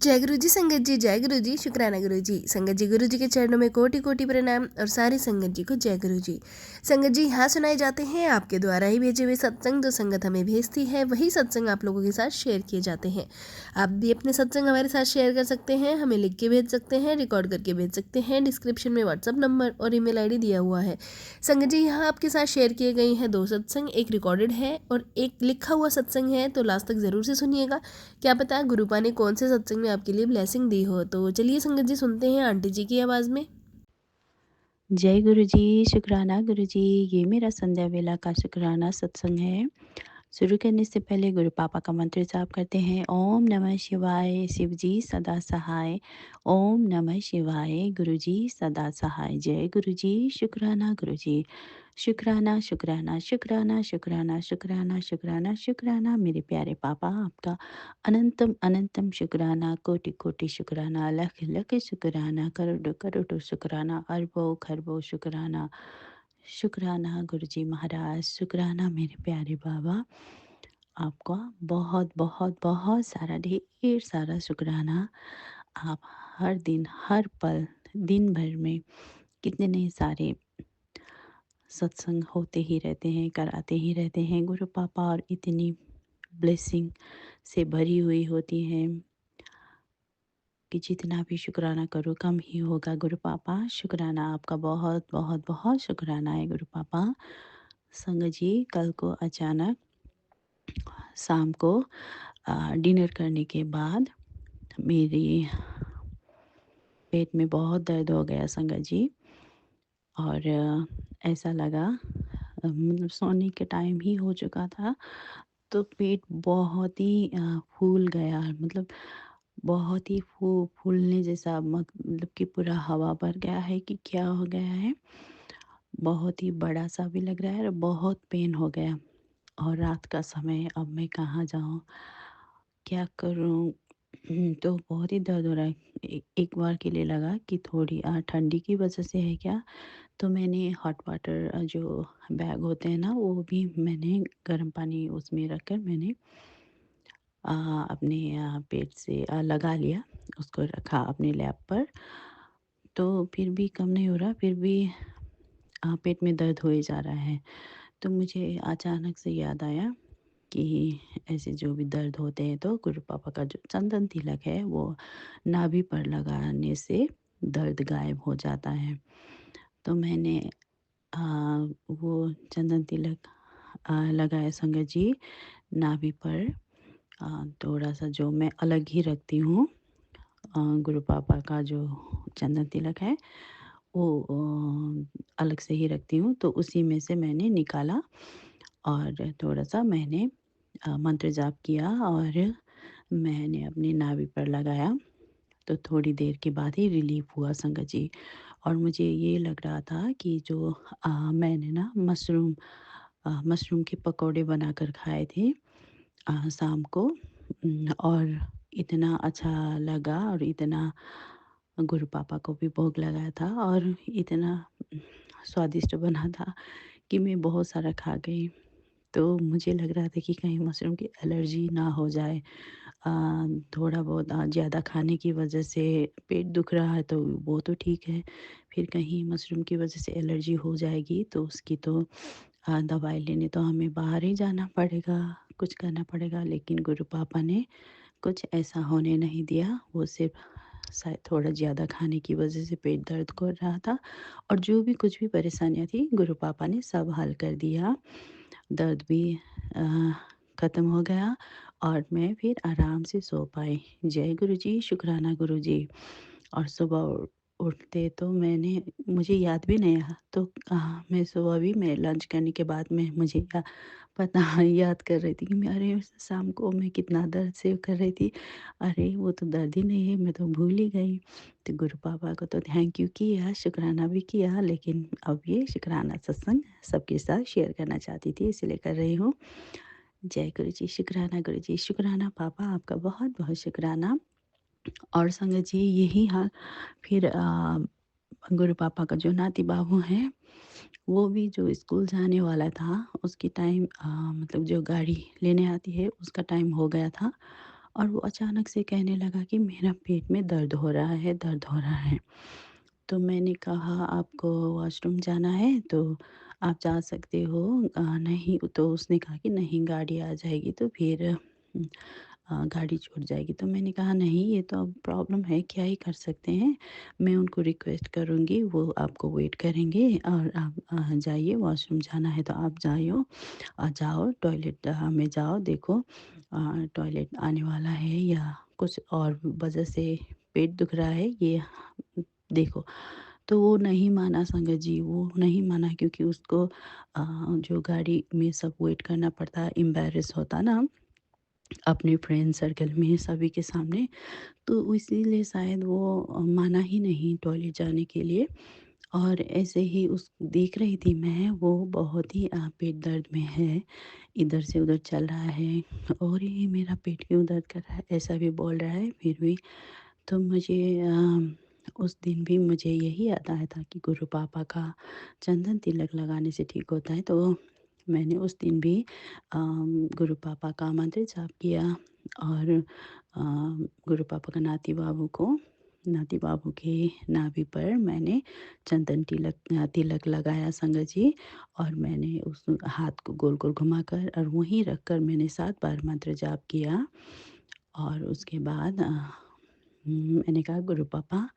जय गुरु जी संगत जी, जय गुरु जी, शुक्राना गुरु जी। संगत जी, गुरु जी के चरणों में कोटि कोटि प्रणाम और सारी संगत जी को जय गुरु जी। संगत जी, यहाँ सुनाए जाते हैं आपके द्वारा ही भेजे हुए सत्संग। जो संगत हमें भेजती है वही सत्संग आप लोगों के साथ शेयर किए जाते हैं। आप भी अपने सत्संग हमारे साथ शेयर कर सकते हैं, हमें लिख के भेज सकते हैं, रिकॉर्ड करके भेज सकते हैं। डिस्क्रिप्शन में व्हाट्सअप नंबर और ईमेल आईडी दिया हुआ है। संगत जी, यहाँ आपके साथ शेयर किए गए हैं 2 सत्संग, एक रिकॉर्डेड है और एक लिखा हुआ सत्संग है, तो लास्ट तक ज़रूर से सुनिएगा। क्या पता गुरुपा ने कौन से सत्संग में आपके लिए ब्लेसिंग दी हो। तो चलिए संगत जी, सुनते हैं आंटी जी की आवाज़ में। जय गुरु जी, शुक्राना गुरु जी। ये मेरा संध्या वेला का शुक्राना सत्संग है। शुरू करने से पहले गुरु पापा का मंत्र जाप करते हैं। ओम नमः शिवाय, शिव जी सदा सहाय। ओम नमः शिवाय, गुरु जी सदा सहाय। जय गुरु जी, शुक्राना गुरु जी। शुक्राना शुक्राना शुक्राना शुक्राना शुक्राना शुक्राना शुक्राना मेरे प्यारे पापा, आपका अनंतम अनंतम शुक्राना, कोटि कोटि शुक्राना, लख लख शुक्राना, करोड़ों करोड़ों शुक्राना, अरबों खरबों शुक्राना। शुक्राना गुरु जी महाराज, शुक्राना मेरे प्यारे बाबा, आपका बहुत बहुत बहुत सारा ढेर सारा शुक्राना। आप हर दिन हर पल दिन भर में कितने सारे सत्संग होते ही रहते हैं, कराते ही रहते हैं गुरु पापा, और इतनी ब्लेसिंग से भरी हुई होती हैं कि जितना भी शुक्राना करो कम ही होगा गुरु पापा। शुक्राना आपका बहुत बहुत बहुत शुक्राना है गुरु पापा। संगत जी, कल को अचानक शाम को डिनर करने के बाद मेरी पेट में बहुत दर्द हो गया संगत जी। और ऐसा लगा मतलब सोने के टाइम ही हो चुका था, तो पेट बहुत ही फूल गया, मतलब बहुत ही फूलने जैसा, मतलब कि पूरा हवा भर गया है कि क्या हो गया है। बहुत ही बड़ा सा भी लग रहा है और बहुत पेन हो गया। और रात का समय, अब मैं कहाँ जाऊँ, क्या करूँ? तो बहुत ही दर्द हो रहा है। एक बार के लिए लगा कि थोड़ी ठंडी की वजह से है क्या, तो मैंने हॉट वाटर जो बैग होते हैं ना, वो भी मैंने गर्म पानी उसमें रखकर मैंने अपने पेट से लगा लिया, उसको रखा अपने लैब पर। तो फिर भी कम नहीं हो रहा, फिर भी पेट में दर्द हो ही जा रहा है। तो मुझे अचानक से याद आया कि ऐसे जो भी दर्द होते हैं तो गुरु पापा का जो चंदन तिलक है वो नाभि पर लगाने से दर्द गायब हो जाता है। तो मैंने अ, वो चंदन तिलक लगाया संगत जी नाभि पर। थोड़ा-सा जो मैं अलग ही रखती हूँ, गुरु पापा का जो चंदन तिलक है वो अलग से ही रखती हूँ, तो उसी में से मैंने निकाला और थोड़ा-सा मैंने मंत्र जाप किया और मैंने अपनी नाभि पर लगाया। तो थोड़ी देर के बाद ही रिलीफ़ हुआ संगत जी। और मुझे ये लग रहा था कि जो मैंने ना मशरूम के पकौड़े बनाकर खाए थे शाम को, और इतना अच्छा लगा और इतना गुरु पापा को भी भोग लगाया था और इतना स्वादिष्ट बना था कि मैं बहुत सारा खा गई। तो मुझे लग रहा था कि कहीं मशरूम की एलर्जी ना हो जाए। अ, थोड़ा बहुत ज़्यादा खाने की वजह से पेट दुख रहा है तो वो तो ठीक है, फिर कहीं मशरूम की वजह से एलर्जी हो जाएगी तो उसकी तो दवाई लेने तो हमें बाहर ही जाना पड़ेगा, कुछ करना पड़ेगा। लेकिन गुरु पापा ने कुछ ऐसा होने नहीं दिया, वो सिर्फ शायद थोड़ा ज़्यादा खाने की वजह से पेट दर्द कर रहा था, और जो भी कुछ भी परेशानियाँ थी गुरु पापा ने सब हल कर दिया। दर्द भी अ, ख़त्म हो गया और मैं फिर आराम से सो पाई। जय गुरु जी, शुक्राना गुरु जी। और सुबह उठते तो मुझे याद भी नहीं आया, तो मैं सुबह भी मैं लंच करने के बाद में मुझे पता याद कर रही थी कि मैं, अरे शाम को मैं कितना दर्द से कर रही थी, अरे वो तो दर्द ही नहीं है, मैं तो भूल ही गई। तो गुरु पापा को तो थैंक यू किया, शुक्राना भी किया, लेकिन अब ये शुक्राना सत्संग सबके साथ शेयर करना चाहती थी, इसलिए कर रही हूँ। जय गुरु जी, शुक्राना गुरु जी, शुक्राना पापा, आपका बहुत बहुत शुक्राना। और संगत जी, यही हाल फिर गुरु पापा का जो नाती बाबू है, वो भी जो स्कूल जाने वाला था उसकी टाइम, मतलब जो गाड़ी लेने आती है उसका टाइम हो गया था। और वो अचानक से कहने लगा कि मेरा पेट में दर्द हो रहा है, दर्द हो रहा है। तो मैंने कहा आपको वॉशरूम जाना है तो आप जा सकते हो। नहीं तो उसने कहा कि नहीं गाड़ी आ जाएगी तो फिर गाड़ी छूट जाएगी। तो मैंने कहा नहीं ये तो अब प्रॉब्लम है, क्या ही कर सकते हैं। मैं उनको रिक्वेस्ट करूँगी वो आपको वेट करेंगे और आप जाइए, वॉशरूम जाना है तो आप जाइयो जाओ टॉयलेट में जाओ, देखो टॉयलेट आने वाला है या कुछ और वजह से पेट दुख रहा है ये देखो। तो वो नहीं माना संगत जी, वो नहीं माना क्योंकि उसको जो गाड़ी में सब वेट करना पड़ता, एम्बैरेस होता ना अपने फ्रेंड सर्कल में सभी के सामने, तो इसीलिए शायद वो माना ही नहीं टॉयलेट जाने के लिए। और ऐसे ही उस देख रही थी मैं, वो बहुत ही पेट दर्द में है, इधर से उधर चल रहा है और ये मेरा पेट क्यों दर्द कर रहा है, ऐसा भी बोल रहा है फिर भी। तो मुझे उस दिन भी मुझे यही याद आया था कि गुरु पापा का चंदन तिलक लगाने से ठीक होता है। तो मैंने उस दिन भी गुरु पापा का मंत्र जाप किया और गुरु पापा का नाती बाबू के नाभि पर मैंने चंदन तिलक लगाया संगत जी। और मैंने उस हाथ को गोल गोल घुमाकर और वहीं रखकर मैंने 7 बार मंत्र जाप किया। और उसके बाद मैंने कहा गुरु पापा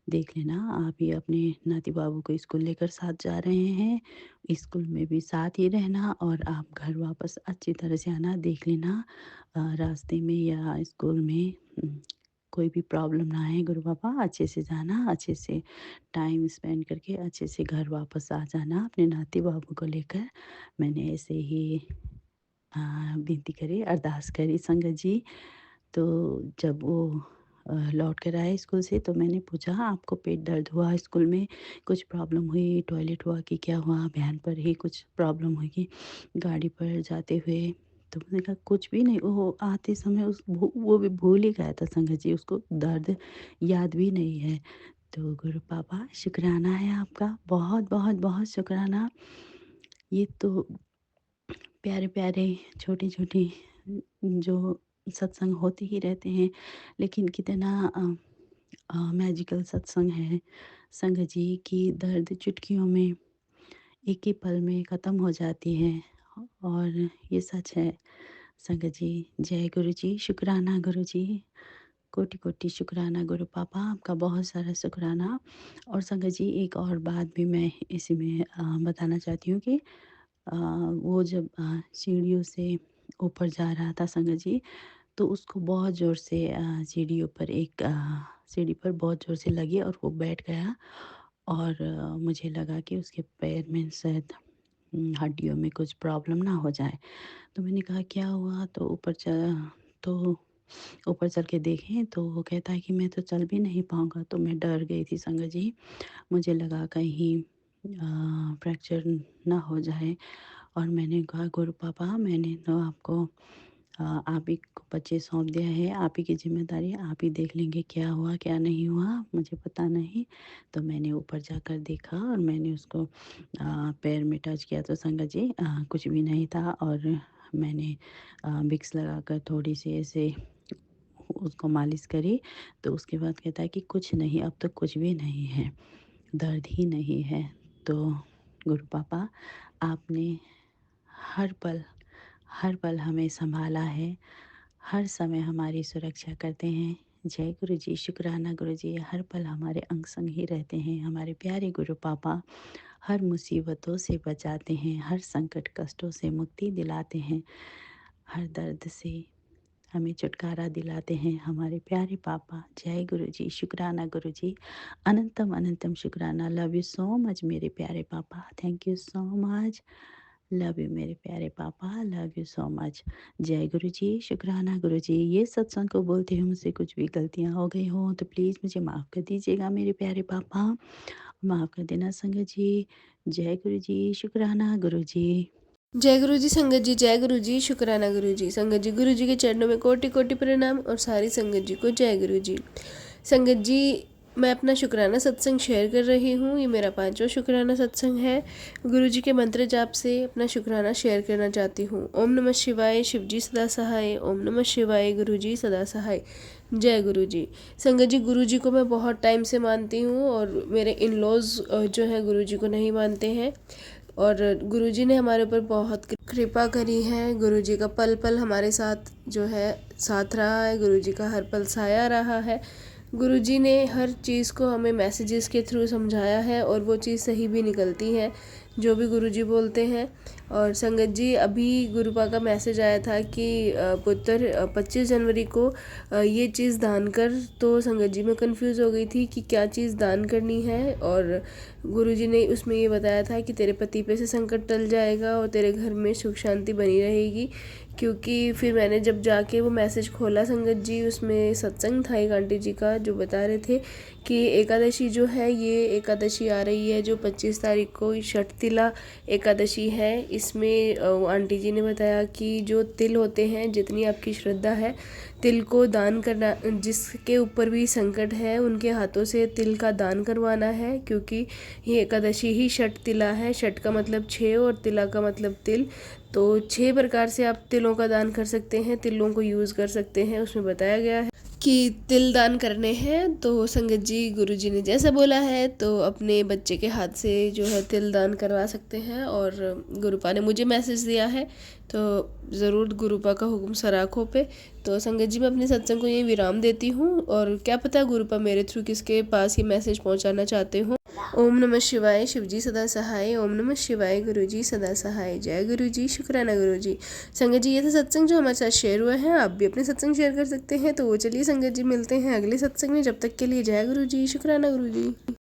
देख लेना, आप ही अपने नाती बाबू को स्कूल लेकर साथ जा रहे हैं, स्कूल में भी साथ ही रहना और आप घर वापस अच्छी तरह से आना, देख लेना रास्ते में या स्कूल में कोई भी प्रॉब्लम ना आए गुरु पापा, अच्छे से जाना, अच्छे से टाइम स्पेंड करके अच्छे से घर वापस आ जाना अपने नाती बाबू को लेकर। मैंने ऐसे ही विनती करी, अरदास करी संगत जी। तो जब वो लौट कर आए स्कूल से तो मैंने पूछा आपको पेट दर्द हुआ, स्कूल में कुछ प्रॉब्लम हुई, टॉयलेट हुआ कि क्या हुआ, वैन पर ही कुछ प्रॉब्लम हुई कि गाड़ी पर जाते हुए? तो मैंने कहा कुछ भी नहीं, वो आते समय वो भी भूल ही गया था संगत जी, उसको दर्द याद भी नहीं है। तो गुरु पापा शुक्राना है आपका, बहुत बहुत बहुत शुक्राना। ये तो प्यारे-प्यारे, छोटे-छोटे जो सत्संग होते ही रहते हैं, लेकिन कितना मैजिकल सत्संग है संगत जी की दर्द चुटकियों में, एक ही पल में ख़त्म हो जाती है और ये सच है संगत जी। जय गुरु जी, शुक्राना गुरु जी, कोटि-कोटि शुक्राना गुरु पापा, आपका बहुत सारा शुक्राना। और संगत जी एक और बात भी मैं इसी में बताना चाहती हूँ कि वो जब सीढ़ियों से ऊपर जा रहा था संगत जी, तो उसको बहुत ज़ोर से सीढ़ी पर बहुत ज़ोर से लगी और वो बैठ गया। और मुझे लगा कि उसके पैर में शायद हड्डियों में कुछ प्रॉब्लम ना हो जाए। तो मैंने कहा क्या हुआ? तो ऊपर चल के देखें तो वो कहता है कि मैं तो चल भी नहीं पाऊँगा। तो मैं डर गई थी संगत जी। मुझे लगा कहीं फ्रैक्चर ना हो जाए। और मैंने कहा गुरु पापा मैंने तो आपको आप ही को बच्चे सौंप दिया है, आप ही की ज़िम्मेदारी है, आप ही देख लेंगे क्या हुआ क्या नहीं हुआ, मुझे पता नहीं। तो मैंने ऊपर जाकर देखा और मैंने उसको पैर में टच किया तो संगत जी कुछ भी नहीं था। और मैंने विक्स लगाकर थोड़ी सी ऐसे उसको मालिश करी। तो उसके बाद कहता है कि कुछ नहीं, अब तो कुछ भी नहीं है, दर्द ही नहीं है। तो गुरु पापा आपने हर पल हर पल हमें सँभाला है, हर समय हमारी सुरक्षा करते हैं। जय गुरु जी, शुक्राना गुरु जी, हर पल हमारे अंग संग ही रहते हैं। हमारे प्यारे गुरु पापा हर मुसीबतों से बचाते हैं, हर संकट कष्टों से मुक्ति दिलाते हैं, हर दर्द से हमें छुटकारा दिलाते हैं हमारे प्यारे पापा। जय गुरु जी, शुक्राना गुरु जी, अनंतम अनंतम शुक्राना। लव यू सो मच मेरे प्यारे पापा, thank you so much. Love you मेरे प्यारे पापा, लव यू सो मच। जय गुरु जी, शुक्राना गुरु जी। ये सत्संग को बोलते हुए मुझसे कुछ भी गलतियाँ हो गई हों तो प्लीज़ मुझे माफ़ कर दीजिएगा मेरे प्यारे पापा, माफ़ कर देना संगत जी। जय गुरु जी, शुक्राना गुरु जी। जय गुरु जी संगत जी, जय गुरु जी, शुक्राना गुरु जी। संगत जी गुरु जी के चरणों में कोटि कोटि प्रणाम और सारी संगत जी को जय गुरु जी। संगत जी मैं अपना शुक्राना सत्संग शेयर कर रही हूँ। ये मेरा 5वां शुक्राना सत्संग है। गुरुजी के मंत्र जाप से अपना शुक्राना शेयर करना चाहती हूँ। ओम नमः शिवाय, शिवजी सदा सहाय। ओम नमः शिवाय, गुरुजी सदा सहाय। जय गुरुजी। संगत जी, गुरुजी को मैं बहुत टाइम से मानती हूँ और मेरे इन लॉज जो है गुरुजी को नहीं मानते हैं, और गुरुजी ने हमारे ऊपर बहुत कृपा करी है। गुरुजी का पल पल हमारे साथ जो है साथ रहा है। गुरुजी का हर पल साया रहा है। गुरुजी ने हर चीज़ को हमें मैसेजेस के थ्रू समझाया है और वो चीज़ सही भी निकलती है जो भी गुरुजी बोलते हैं। और संगत जी, अभी गुरुपा का मैसेज आया था कि पुत्र 25 जनवरी को ये चीज़ दान कर। तो संगत जी मैं कंफ्यूज हो गई थी कि क्या चीज़ दान करनी है, और गुरुजी ने उसमें ये बताया था कि तेरे पति पे से संकट टल जाएगा और तेरे घर में सुख शांति बनी रहेगी। क्योंकि फिर मैंने जब जाके वो मैसेज खोला संगत जी, उसमें सत्संग था एक आंटी जी का जो बता रहे थे कि एकादशी जो है, ये एकादशी आ रही है जो 25 तारीख को षटतिला एकादशी है। इसमें आंटी जी ने बताया कि जो तिल होते हैं, जितनी आपकी श्रद्धा है, तिल को दान करना। जिसके ऊपर भी संकट है उनके हाथों से तिल का दान करवाना है, क्योंकि ये एकादशी ही षटतिला है। षट का मतलब 6 और तिला का मतलब तिल। तो 6 प्रकार से आप तिलों का दान कर सकते हैं, तिलों को यूज़ कर सकते हैं। उसमें बताया गया है कि तिल दान करने हैं। तो संगत जी, गुरुजी ने जैसा बोला है तो अपने बच्चे के हाथ से जो है तिल दान करवा सकते हैं। और गुरुपा ने मुझे मैसेज दिया है तो ज़रूर गुरुपा का हुक्म सर आँखों पे। तो संगत जी, मैं अपने सत्संग को यही विराम देती हूँ, और क्या पता गुरुपा मेरे थ्रू किसके पास ये मैसेज पहुँचाना चाहते हो। ओम नमः शिवाय, शिवजी सदा सहाय। ओम नमः शिवाय, गुरुजी सदा सहाय। जय गुरुजी, शुक्राना गुरुजी। संगत जी, ये था सत्संग जो हमारे साथ शेयर हुआ है। आप भी अपने सत्संग शेयर कर सकते हैं। तो चलिए संगत जी, मिलते हैं अगले सत्संग में। जब तक के लिए जय गुरुजी, शुक्राना गुरुजी।